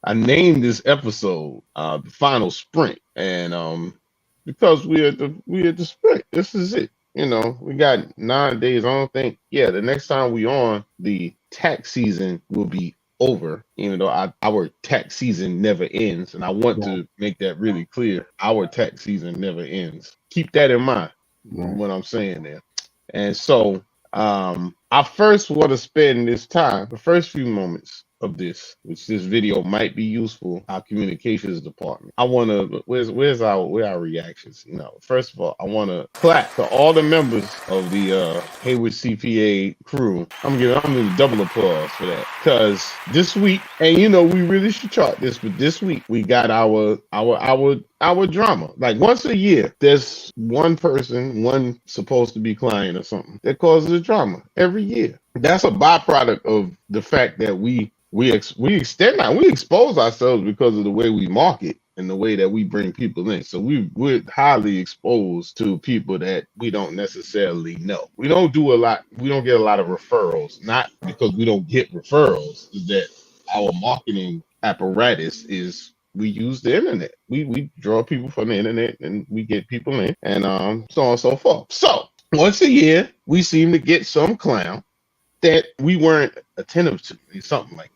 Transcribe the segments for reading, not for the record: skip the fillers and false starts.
I named this episode the final sprint, and because we at the sprint, this is it. We got 9 days. I don't think, yeah, the next time we on, the tax season will be over, even though our tax season never ends. And I want Right. to make that really clear. Our tax season never ends. Keep that in mind Right. what I'm saying there. And so I first want to spend this time, the first few moments of this, which this video might be useful, our communications department. I want to, where our reactions? First of all, I want to clap to all the members of the Heyward CPA crew. I'm giving double applause for that, because this week, and we really should chart this, but this week we got our drama. Like, once a year, there's one supposed to be client or something that causes a drama every year. That's a byproduct of the fact that we expose ourselves because of the way we market and the way that we bring people in. So we're highly exposed to people that we don't necessarily know. We don't do a lot. We don't get a lot of referrals, not because we don't get referrals, is that our marketing apparatus is, we use the internet. We draw people from the internet and we get people in, and so on and so forth. So once a year, we seem to get some clown that we weren't attentive to, something like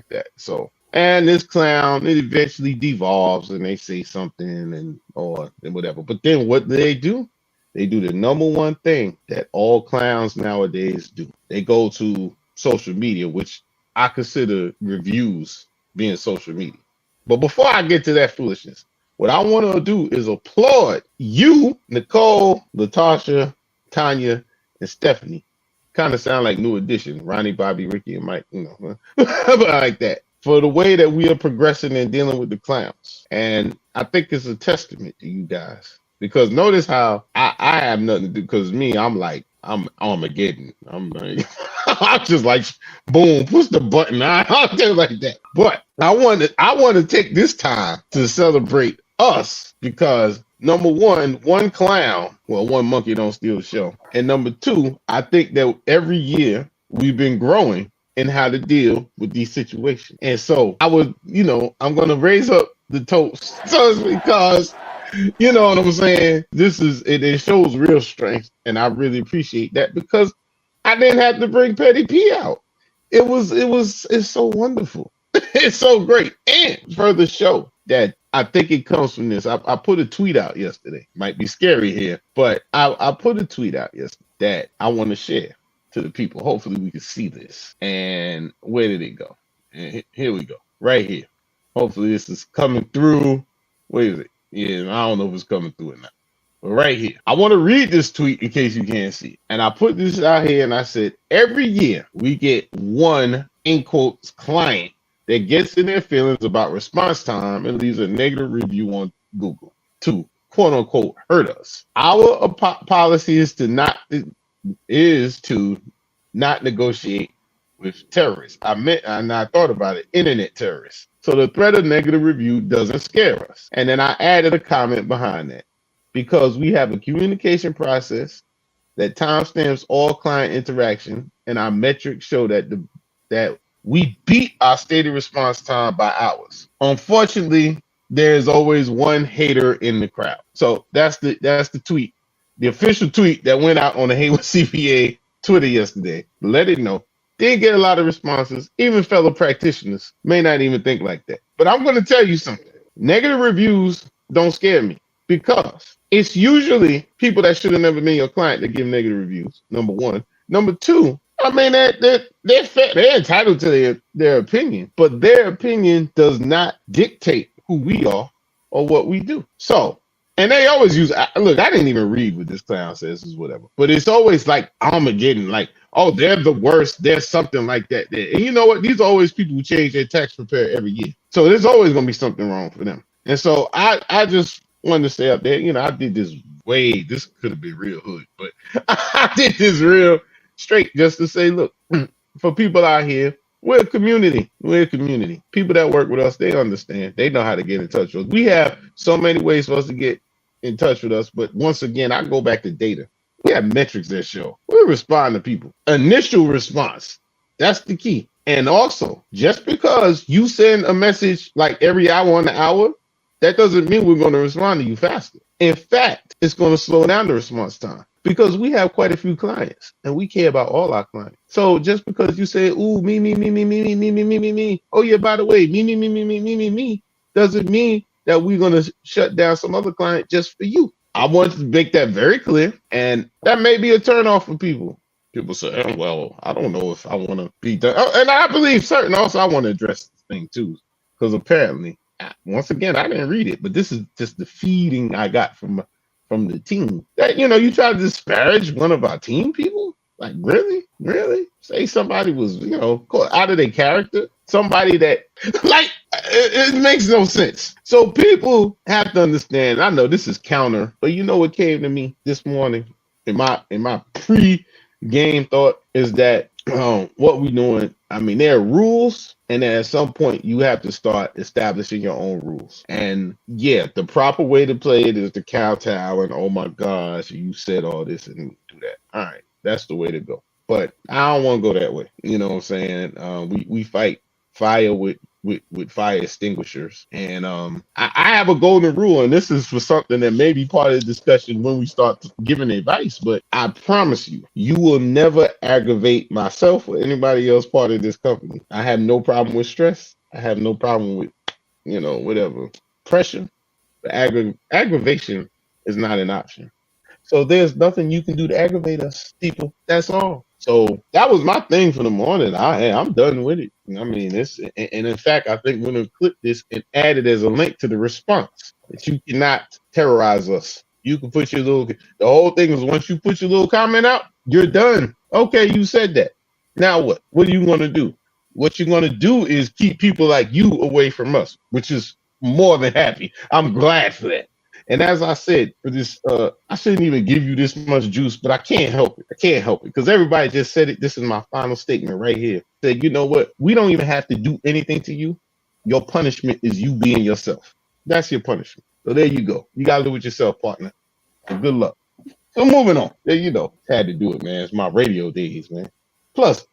that. So, and this clown, it eventually devolves and they say something or whatever. But then what do? They do the number one thing that all clowns nowadays do. They go to social media, which I consider reviews being social media. But before I get to that foolishness, what I want to do is applaud you, Nicole, Latasha, Tanya, and Stephanie. Kind of sound like New Edition, Ronnie, Bobby, Ricky, and Mike, but like that, for the way that we are progressing and dealing with the clowns. And I think it's a testament to you guys, because notice how I have nothing to do, because I'm Armageddon. I'm just like, boom, push the button. I'm just like that. But I want to take this time to celebrate us, because number one clown, one monkey don't steal the show. And number two, I think that every year we've been growing in how to deal with these situations. And so I'm going to raise up the toast, just because, you know what I'm saying? It shows real strength. And I really appreciate that, because I didn't have to bring Petty P out. It's so wonderful. It's so great. And further show that I think it comes from this. I put a tweet out yesterday. Might be scary here, but I put a tweet out yesterday that I want to share to the people. Hopefully we can see this. And where did it go? And here we go. Right here. Hopefully this is coming through. Where is it? Yeah, I don't know if it's coming through or not. But right here. I want to read this tweet in case you can't see it. And I put this out here and I said, every year we get one, in quotes, client that gets in their feelings about response time and leaves a negative review on Google to, quote unquote, hurt us. Our policy is to not negotiate with terrorists. I thought about it, internet terrorists. So the threat of negative review doesn't scare us. And then I added a comment behind that, because we have a communication process that timestamps all client interaction, and our metrics show that we beat our stated response time by hours. Unfortunately, there's always one hater in the crowd. So that's the tweet, the official tweet that went out on the Heyward CPA Twitter yesterday. Let it know. Didn't get a lot of responses. Even fellow practitioners may not even think like that. But I'm going to tell you something. Negative reviews don't scare me, because it's usually people that should have never been your client that give negative reviews, number one. Number two, I mean, they're entitled to their opinion, but their opinion does not dictate who we are or what we do. So, and they always use, look, I didn't even read what this clown says, is whatever, but it's always like Armageddon, like, oh, they're the worst, there's something like that there. And you know what? These are always people who change their tax preparer every year. So there's always going to be something wrong for them. And so I just wanted to stay up there. I did this this could have been real hood, but I did this real straight just to say, look, for people out here, we're a community. We're a community. People that work with us, they understand. They know how to get in touch with us. We have so many ways for us to get in touch with us. But once again, I go back to data. We have metrics that show we respond to people. Initial response. That's the key. And also, just because you send a message like every hour on the hour, that doesn't mean we're going to respond to you faster. In fact, it's going to slow down the response time because we have quite a few clients and we care about all our clients. So just because you say, ooh, me. Oh, yeah, by the way, me, doesn't mean that we're going to shut down some other client just for you. I want to make that very clear. And that may be a turnoff for people. People say, oh, well, I don't know if I want to be done. Oh, and I believe certain also I want to address this thing too. Because apparently, once again, I didn't read it, but this is just the feeding I got from the team. That you try to disparage one of our team people? Like really? Say somebody was out of their character. Somebody that like it makes no sense. So people have to understand. I know this is counter, but you know what came to me this morning in my pre-game thought is that what we doing. I mean, there are rules, and then at some point you have to start establishing your own rules. And yeah, the proper way to play it is to kowtow and oh my gosh, you said all this and do that. All right, that's the way to go. But I don't want to go that way. You know what I'm saying? We fight fire with fire extinguishers. And I have a golden rule, and this is for something that may be part of the discussion when we start giving advice, but I promise you, you will never aggravate myself or anybody else part of this company. I have no problem with stress. I have no problem with, whatever, pressure. But aggravation is not an option. So there's nothing you can do to aggravate us, people. That's all. So that was my thing for the morning. I'm done with it. I mean, and in fact, I think we're gonna clip this and add it as a link to the response that you cannot terrorize us. You can put the whole thing is once you put your little comment out, you're done. Okay, you said that. Now what? What are you gonna do? What you're gonna do is keep people like you away from us, which is more than happy. I'm glad for that. And as I said, for this, I shouldn't even give you this much juice, but I can't help it. I can't help it because everybody just said it. This is my final statement right here. Said, you know what? We don't even have to do anything to you. Your punishment is you being yourself. That's your punishment. So there you go. You got to live with yourself, partner. And good luck. So moving on. There you go. Had to do it, man. It's my radio days, man. Plus,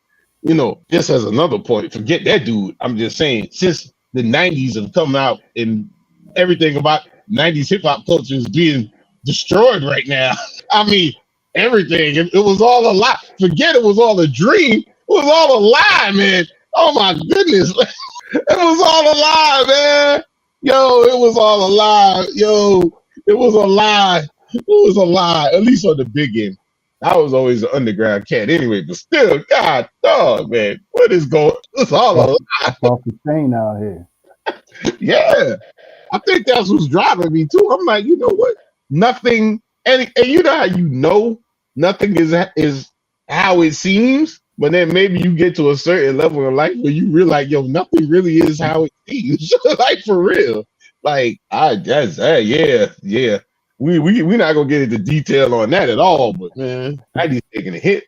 just as another point, forget that dude. I'm just saying, since the 90s have come out and everything about 90s hip hop culture is being destroyed right now. I mean, everything. It was all a lie. Forget it was all a dream. It was all a lie, man. Oh my goodness. It was all a lie, man. Yo, it was all a lie. Yo, it was a lie. It was a lie. At least on the big end. I was always an underground cat anyway, but still, God, dog, man. What is going? It's all a lie. Off the chain out here. Yeah. I think that's what's driving me too. I'm like, you know what? Nothing, and you know how nothing is how it seems, but then maybe you get to a certain level in life where you realize, yo, nothing really is how it seems. Like for real. Like I guess, yeah. We're not gonna get into detail on that at all, but man, Heidi's taking a hit,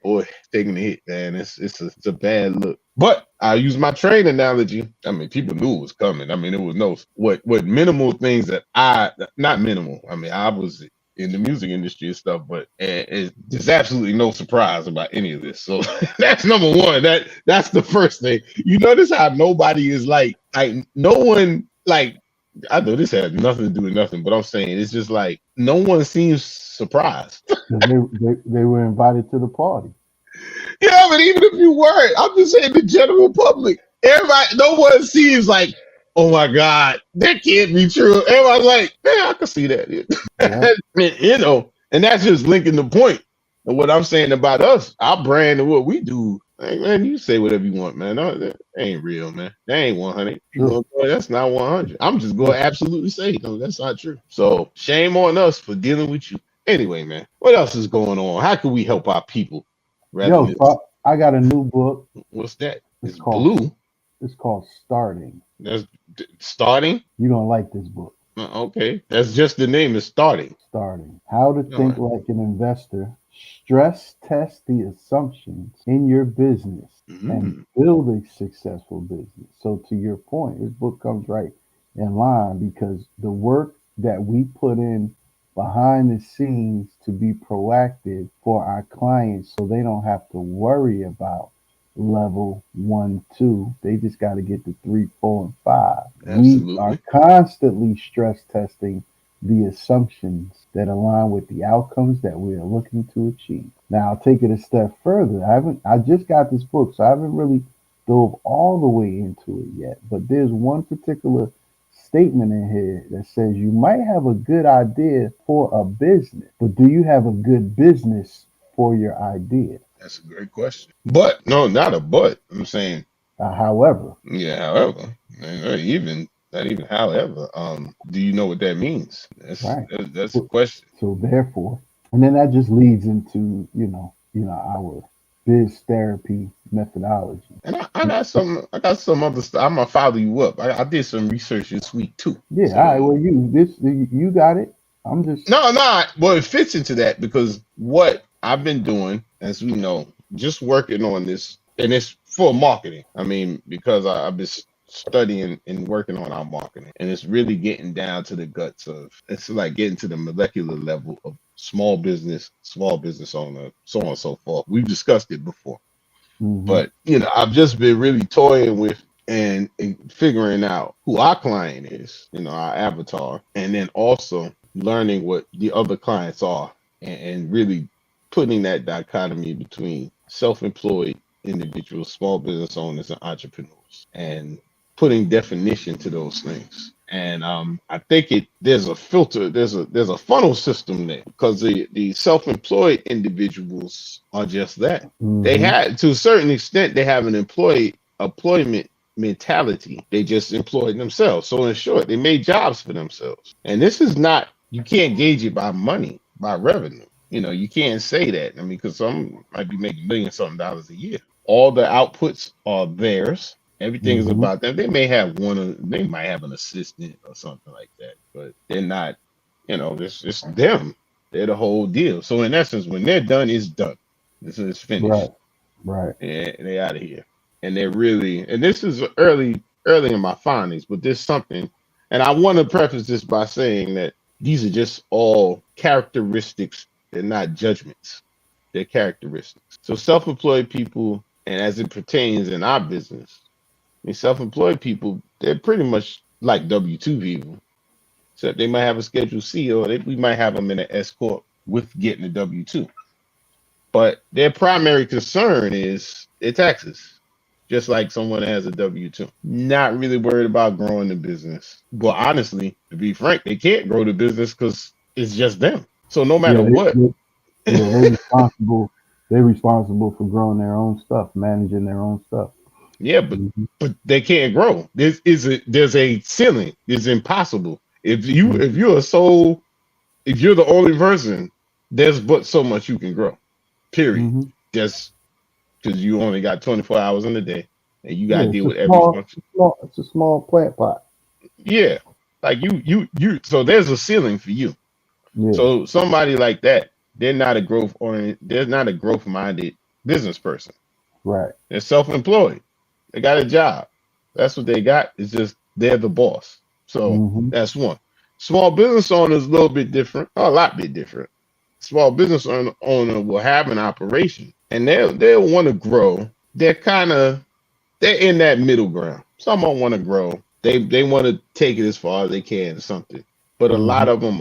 taking a hit, man. It's a bad look. But I use my train analogy. I mean, people knew it was coming. I mean, it was what minimal things that not minimal. I mean, I was in the music industry and stuff, but there's absolutely no surprise about any of this. So that's number one. That's the first thing. You notice how nobody is like no one like. I know this had nothing to do with nothing, but I'm saying it's just like no one seems surprised. They were invited to the party. Yeah, but even if you weren't, I'm just saying the general public, everybody, no one seems like, oh my God, that can't be true. Everybody's like, man, I can see that. Yeah. And that's just linking the point of what I'm saying about us, our brand and what we do. Hey, man, you say whatever you want, man. No, that ain't real, man. That ain't 100. That's not 100. I'm just going to absolutely say, no, that's not true. So shame on us for dealing with you. Anyway, man, what else is going on? How can we help our people? Yo, I got a new book. What's that? It's called Blue. It's called Starting. That's Starting? You're going to like this book. Okay. That's just the name is Starting. Starting. How to think like an investor. Stress test the assumptions in your business and build a successful business. So to your point, this book comes right in line because the work that we put in behind the scenes to be proactive for our clients so they don't have to worry about level 1, 2. They just got to get to 3, 4, and 5. We are Absolutely. constantly stress testing the assumptions that align with the outcomes that we are looking to achieve. Now, I'll take it a step further. I just got this book, so I haven't really dove all the way into it yet. But there's one particular statement in here that says you might have a good idea for a business, but do you have a good business for your idea? That's a great question. But no, not a but. I'm saying, However, yeah, however, and even not even however, do you know what that means? right. That's a So, question. so therefore, and then that just leads into our biz therapy methodology. And I got some other stuff. I'm gonna follow you up. I did some research this week too. Yeah, all right. So Well, you got it. I'm just no, well, it fits into that because what I've been doing, as we know, just working on this, and it's for marketing. I mean, because I've been studying and working on our marketing, and it's really getting down to the guts of. It's like getting to the molecular level of small business owner, so on and so forth. We've discussed it before, hmm but I've just been really toying with and figuring out who our client is, our avatar, and then also learning what the other clients are and really putting that dichotomy between self-employed individuals, small business owners, and entrepreneurs, and putting definition to those things. And I think there's a filter, there's a funnel system there because the self-employed individuals are just that. They hmm had, to a certain extent, they have an employment mentality. They just employed themselves. So in short, they made jobs for themselves. And this is not, you can't gauge it by money, by revenue. You can't say that. I mean, because some might be making million something dollars a year. All the outputs are theirs. Everything is hmm about them. They might have an assistant or something like that, but they're not, it's them. They're the whole deal. So in essence, when they're done, it's done. This is Right. finished. Right. And they out of here. And they're really, and this is early in my findings, but there's something, and I want to preface this by saying that these are just all characteristics. They're not judgments. They're characteristics. So self-employed people, and as it pertains in our business, I mean, self-employed people, they're pretty much like W-2 people, except they might have a Schedule C or we might have them in an S corp with getting a W-2. But their primary concern is their taxes, just like someone that has a W-2. Not really worried about growing the business. But honestly, to be frank, they can't grow the business because it's just them. So no Yeah. matter what, They're responsible. They're responsible for growing their own stuff, managing their own stuff. yeah, hmm but they can't grow. There's a ceiling. It's impossible. If you're the only person, there's but so much you can grow. Period. hmm Just because you only got 24 hours in the day and you got to Yeah, deal with every function. it's a small plant pot. Yeah. Like so there's a ceiling for you. Yeah. So somebody like that, they're not a growth minded business person. Right. They're self-employed. They got a job. That's what they got. It's just they're the boss. So hmm that's one. Small business owner is a little bit different, a lot bit different. Small business owner will have an operation and they'll want to grow. They're in that middle ground. Some don't want to grow. They want to take it as far as they can or something. But a hmm lot of them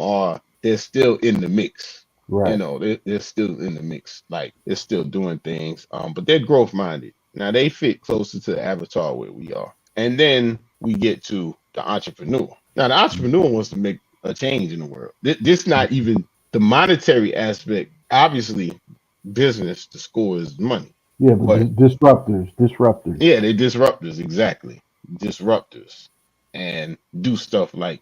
they're still in the mix. Right. They're still in the mix. Like they're still doing things. But they're growth minded. Now they fit closer to the avatar where we are. And then we get to the entrepreneur. Now the entrepreneur wants to make a change in the world. This not even the monetary aspect. Obviously, business, the score is money. Yeah, but But disruptors. yeah, they disruptors, exactly. Disruptors and do stuff like